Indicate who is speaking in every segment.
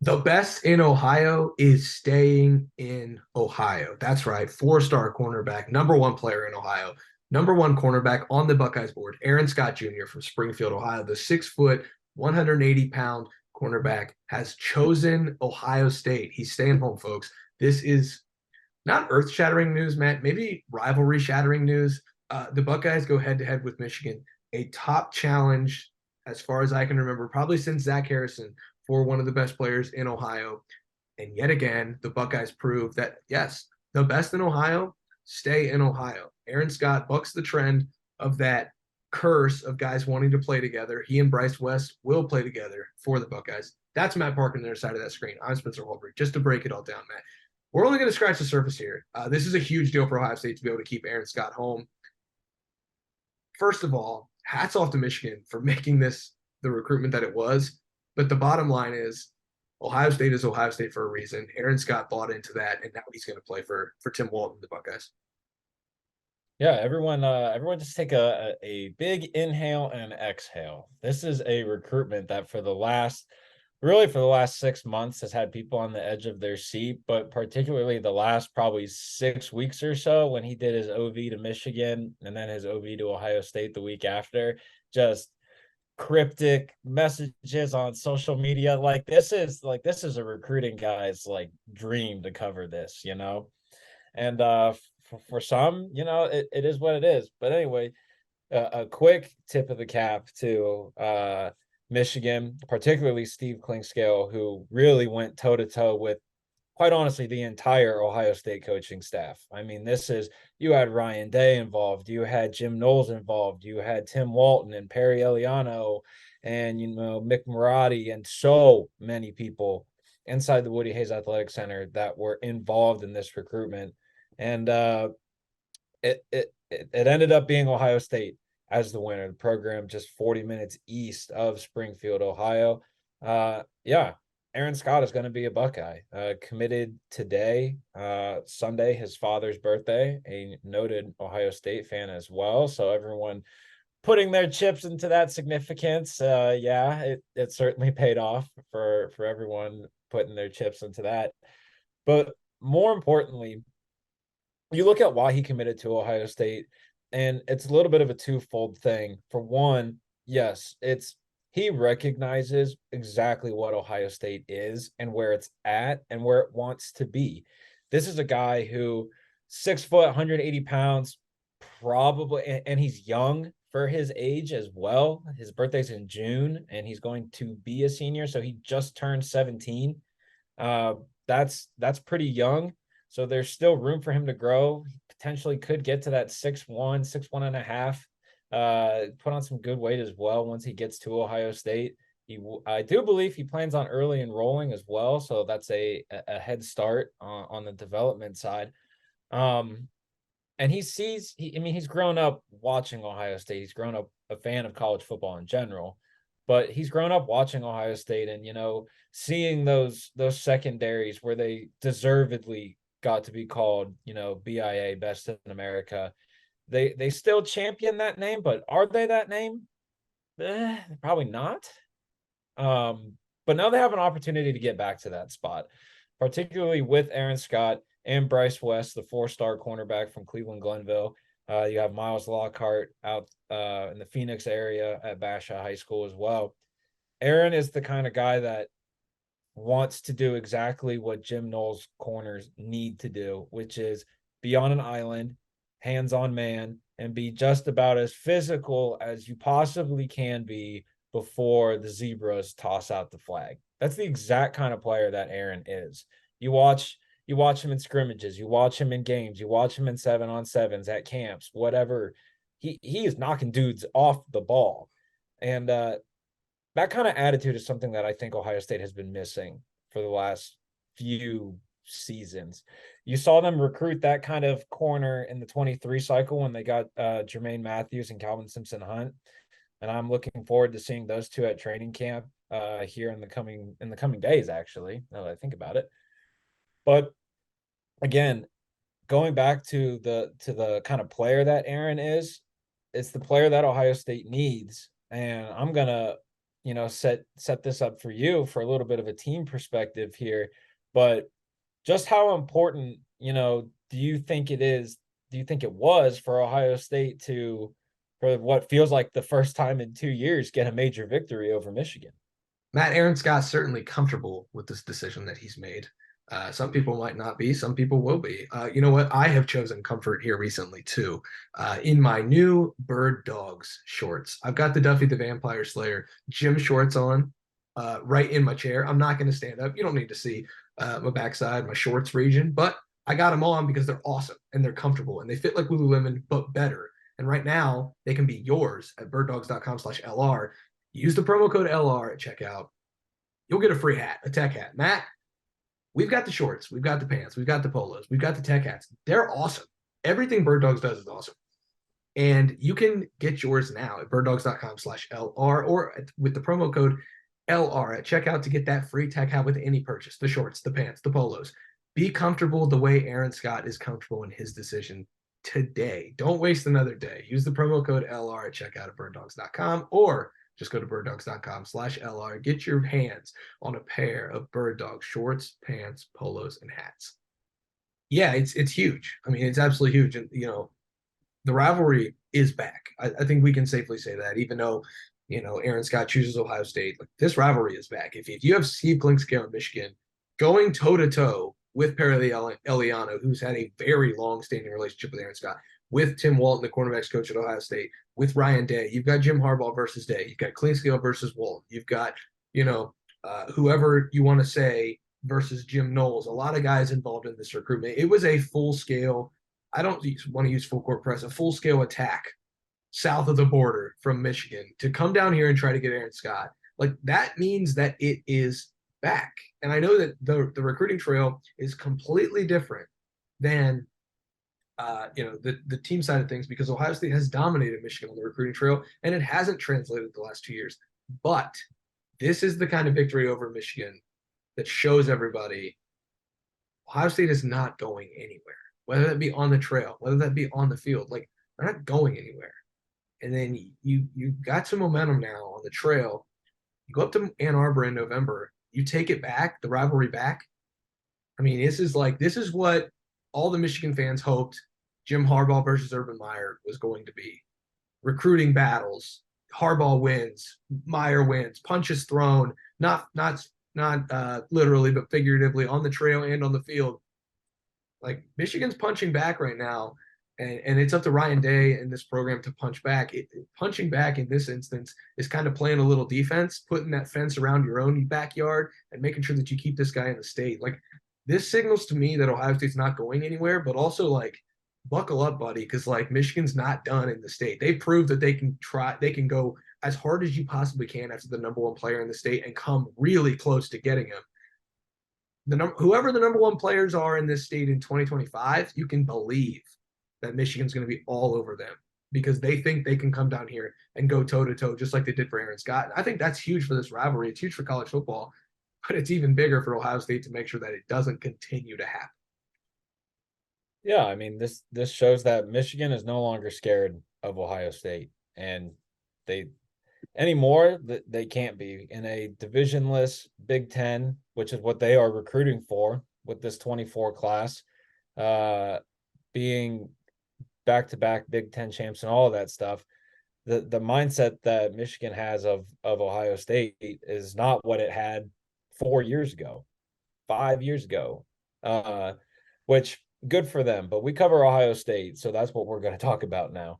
Speaker 1: The best in Ohio is staying in Ohio. That's right. Four-star cornerback, number one player in Ohio, number one cornerback on the Buckeyes board, Aaron Scott Jr. from Springfield, Ohio. The 6 foot, 180-pound cornerback has chosen Ohio State. He's staying home, folks. This is not earth-shattering news, Matt. Maybe rivalry-shattering news. The Buckeyes go head-to-head with Michigan, a top challenge as far as I can remember, probably since Zach Harrison for one of the best players in Ohio. And yet again, the Buckeyes prove that, yes, the best in Ohio stay in Ohio. Aaron Scott bucks the trend of that curse of guys wanting to play together. He and Bryce West will play together for the Buckeyes. That's Matt Parker on the other side of that screen. I'm Spencer Holbrook. Just to break it all down, Matt. We're only going to scratch the surface here. This is a huge deal for Ohio State to be able to keep Aaron Scott home. First of all, hats off to Michigan for making this the recruitment that it was. But the bottom line is Ohio State is Ohio State for a reason. Aaron Scott bought into that, and now he's going to play for Tim Walton, the Buckeyes.
Speaker 2: Yeah, everyone just take a big inhale and exhale. This is a recruitment that really for the last 6 months has had people on the edge of their seat, but particularly the last probably 6 weeks or so when he did his OV to Michigan and then his OV to Ohio State the week after, just cryptic messages on social media. This is a recruiting guy's like dream to cover this. And for some, it is what it is. But anyway, a quick tip of the cap to Michigan, particularly Steve Klingscale, who really went toe to toe with, quite honestly, the entire Ohio State coaching staff. I mean, you had Ryan Day involved, you had Jim Knowles involved, you had Tim Walton and Perry Eliano and, Mick Marotti and so many people inside the Woody Hayes Athletic Center that were involved in this recruitment. And it ended up being Ohio State as the winner. The program just 40 minutes east of Springfield, Ohio. Yeah, Aaron Scott is going to be a Buckeye. Committed today, Sunday, his father's birthday, a noted Ohio State fan as well. So everyone putting their chips into that significance. Yeah, it certainly paid off for everyone putting their chips into that. But more importantly, you look at why he committed to Ohio State, and it's a little bit of a twofold thing. For one, yes, he recognizes exactly what Ohio State is and where it's at and where it wants to be. This is a guy who 6 foot, 180 pounds, probably, and he's young for his age as well. His birthday's in June, and he's going to be a senior, so he just turned 17. Uh, that's pretty young. So there's still room for him to grow. He potentially could get to that 6'1", 6'1.5". Put on some good weight as well once he gets to Ohio State. I do believe he plans on early enrolling as well, so that's a head start on the development side. And he's grown up watching Ohio State. He's grown up a fan of college football in general, but he's grown up watching Ohio State and, seeing those secondaries where they deservedly got to be called, BIA, Best in America. They still champion that name, but are they that name? Probably not. But now they have an opportunity to get back to that spot, particularly with Aaron Scott and Bryce West, the 4-star cornerback from Cleveland Glenville. You have Miles Lockhart out in the Phoenix area at Basha High School as well. Aaron is the kind of guy that wants to do exactly what Jim Knowles corners need to do, which is be on an island, hands-on man, and be just about as physical as you possibly can be before the Zebras toss out the flag. That's the exact kind of player that Aaron is. You watch him in scrimmages, you watch him in games, you watch him in 7-on-7s at camps, whatever. He is knocking dudes off the ball. And that kind of attitude is something that I think Ohio State has been missing for the last few seasons. You saw them recruit that kind of corner in the 23 cycle when they got Jermaine Matthews and Calvin Simpson-Hunt. And I'm looking forward to seeing those two at training camp here in the coming days, actually, now that I think about it. But again, going back to the kind of player that Aaron is, it's the player that Ohio State needs. And I'm gonna set this up for you for a little bit of a team perspective here, but just how important, do you think it is? Do you think it was for Ohio State to, for what feels like the first time in 2 years, get a major victory over Michigan?
Speaker 1: Matt, Aaron Scott's certainly comfortable with this decision that he's made. Some people might not be, some people will be. You know what? I have chosen comfort here recently too. In my new Bird Dogs shorts, I've got the Duffy the Vampire Slayer gym shorts on, right in my chair. I'm not going to stand up. You don't need to see my backside, my shorts region, but I got them on because they're awesome and they're comfortable and they fit like Lululemon, but better. And right now, they can be yours at birddogs.com/LR. Use the promo code LR at checkout. You'll get a free hat, a tech hat. Matt, we've got the shorts, we've got the pants, we've got the polos, we've got the tech hats. They're awesome. Everything Bird Dogs does is awesome. And you can get yours now at birddogs.com/LR or with the promo code LR at checkout to get that free tech hat with any purchase, the shorts, the pants, the polos. Be comfortable the way Aaron Scott is comfortable in his decision today. Don't waste another day. Use the promo code LR at checkout at birddogs.com or just go to birddogs.com/LR. Get your hands on a pair of Bird Dog shorts, pants, polos, and hats. Yeah, it's huge. I mean, it's absolutely huge. And the rivalry is back. I think we can safely say that, even though Aaron Scott chooses Ohio State. Like, this rivalry is back. If you have Steve Klinkscale in Michigan going toe to toe with Perry Eliano, who's had a very long-standing relationship with Aaron Scott, with Tim Walton, the cornerbacks coach at Ohio State, with Ryan Day. You've got Jim Harbaugh versus Day. You've got Cleanscale versus Walton. You've got, whoever you want to say versus Jim Knowles. A lot of guys involved in this recruitment. It was a full-scale, I don't want to use full court press, a full-scale attack south of the border from Michigan to come down here and try to get Aaron Scott. Like, that means that it is back. And I know that the recruiting trail is completely different than the team side of things, because Ohio State has dominated Michigan on the recruiting trail, and it hasn't translated the last 2 years. But this is the kind of victory over Michigan that shows everybody Ohio State is not going anywhere, whether that be on the trail, whether that be on the field. Like, they're not going anywhere. And then you got some momentum now on the trail. You go up to Ann Arbor in November. You take it back, the rivalry back. I mean, this is what all the Michigan fans hoped Jim Harbaugh versus Urban Meyer was going to be. Recruiting battles, Harbaugh wins, Meyer wins, punches thrown, not literally, but figuratively, on the trail and on the field. Like, Michigan's punching back right now, and it's up to Ryan Day and this program to punch back. Punching back in this instance is kind of playing a little defense, putting that fence around your own backyard and making sure that you keep this guy in the state. Like, this signals to me that Ohio State's not going anywhere, but also, like, buckle up, buddy, because, like, Michigan's not done in the state. They proved that they can go as hard as you possibly can after the number one player in the state and come really close to getting him. Whoever the number one players are in this state in 2025, you can believe that Michigan's going to be all over them, because they think they can come down here and go toe to toe just like they did for Aaron Scott. I think that's huge for this rivalry. It's huge for college football, but it's even bigger for Ohio State to make sure that it doesn't continue to happen.
Speaker 2: Yeah, I mean, this shows that Michigan is no longer scared of Ohio State, and they anymore they can't be in a divisionless Big Ten, which is what they are recruiting for with this 24 class, being back-to-back Big Ten champs and all of that stuff. The mindset that Michigan has of Ohio State is not what it had 4 years ago, 5 years ago, which good for them. But we cover Ohio State, so that's what we're going to talk about now.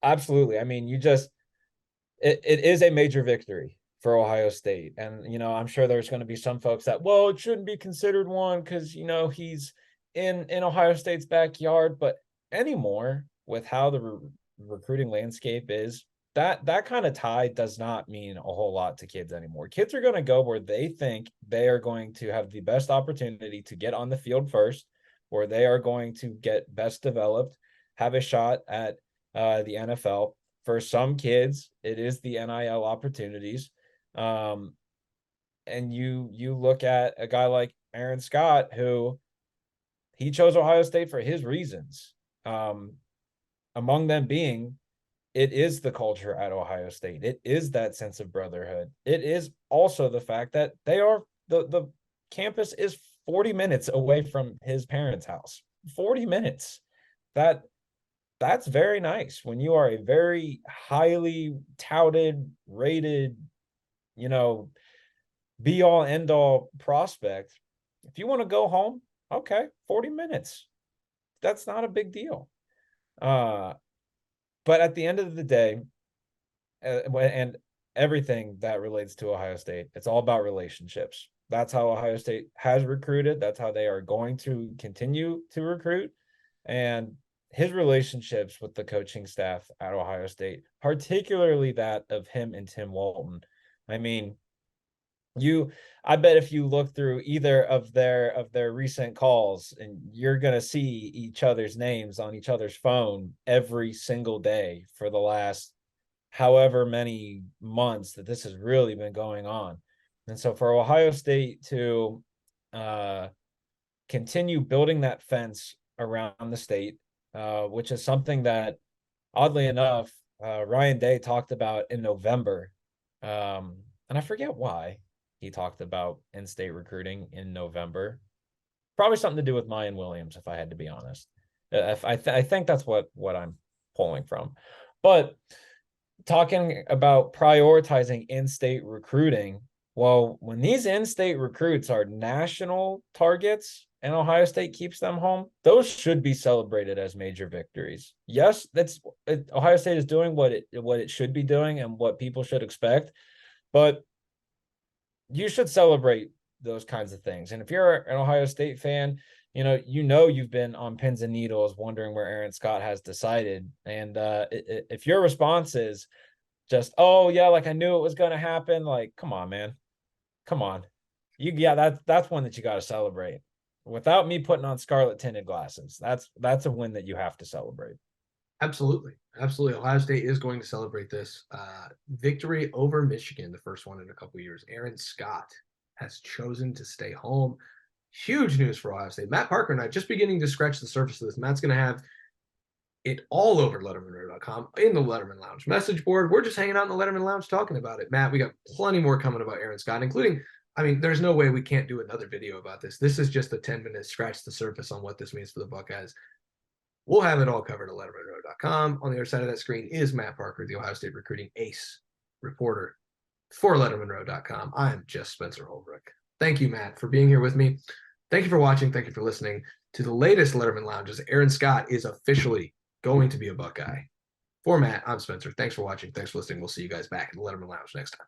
Speaker 2: Absolutely. I mean, it is a major victory for Ohio State. And, I'm sure there's going to be some folks that, well, it shouldn't be considered one because, he's in Ohio State's backyard. But anymore, with how the recruiting landscape is, that kind of tie does not mean a whole lot to kids anymore. Kids are going to go where they think they are going to have the best opportunity to get on the field first, where they are going to get best developed, have a shot at the NFL. For some kids, it is the NIL opportunities. And you look at a guy like Aaron Scott, who he chose Ohio State for his reasons. Among them being it is the culture at Ohio State. It is that sense of brotherhood. It is also the fact that the campus is 40 minutes away from his parents' house. 40 minutes. That's very nice when you are a very highly touted, rated, you know, be all end all prospect. If you want to go home, okay, 40 minutes. That's not a big deal. But at the end of the day, and everything that relates to Ohio State, it's all about relationships. That's how Ohio State has recruited. That's how they are going to continue to recruit. And his relationships with the coaching staff at Ohio State, particularly that of him and Tim Walton. I mean, I bet if you look through either of their recent calls, and you're gonna see each other's names on each other's phone every single day for the last however many months that this has really been going on. And so for Ohio State to continue building that fence around the state, which is something that, oddly enough, Ryan Day talked about in November. And I forget why he talked about in-state recruiting in November. Probably something to do with Mayan Williams, if I had to be honest. I think that's what I'm pulling from. But talking about prioritizing in-state recruiting, well, when these in-state recruits are national targets and Ohio State keeps them home, those should be celebrated as major victories. Yes, Ohio State is doing what it should be doing and what people should expect, but you should celebrate those kinds of things. And if you're an Ohio State fan, you've been on pins and needles wondering where Aaron Scott has decided. And if your response is just, oh yeah, like I knew it was going to happen, like, come on, man, come on. That's one that you got to celebrate without me putting on scarlet tinted glasses. That's a win that you have to celebrate.
Speaker 1: Absolutely. Absolutely. Ohio State is going to celebrate this victory over Michigan, the first one in a couple of years. Aaron Scott has chosen to stay home. Huge news for Ohio State. Matt Parker and I just beginning to scratch the surface of this. Matt's going to have it all over LettermenRow.com in the Letterman Lounge message board. We're just hanging out in the Letterman Lounge talking about it. Matt, we got plenty more coming about Aaron Scott, including, I mean, there's no way we can't do another video about this. This is just a 10-minute scratch the surface on what this means for the Buckeyes. We'll have it all covered at LettermenRow.com. On the other side of that screen is Matt Parker, the Ohio State recruiting ace reporter for LettermenRow.com. I am just Spencer Holbrook. Thank you, Matt, for being here with me. Thank you for watching. Thank you for listening to the latest Letterman Lounge as Aaron Scott is officially going to be a Buckeye. For Matt, I'm Spencer. Thanks for watching. Thanks for listening. We'll see you guys back in the Letterman Lounge next time.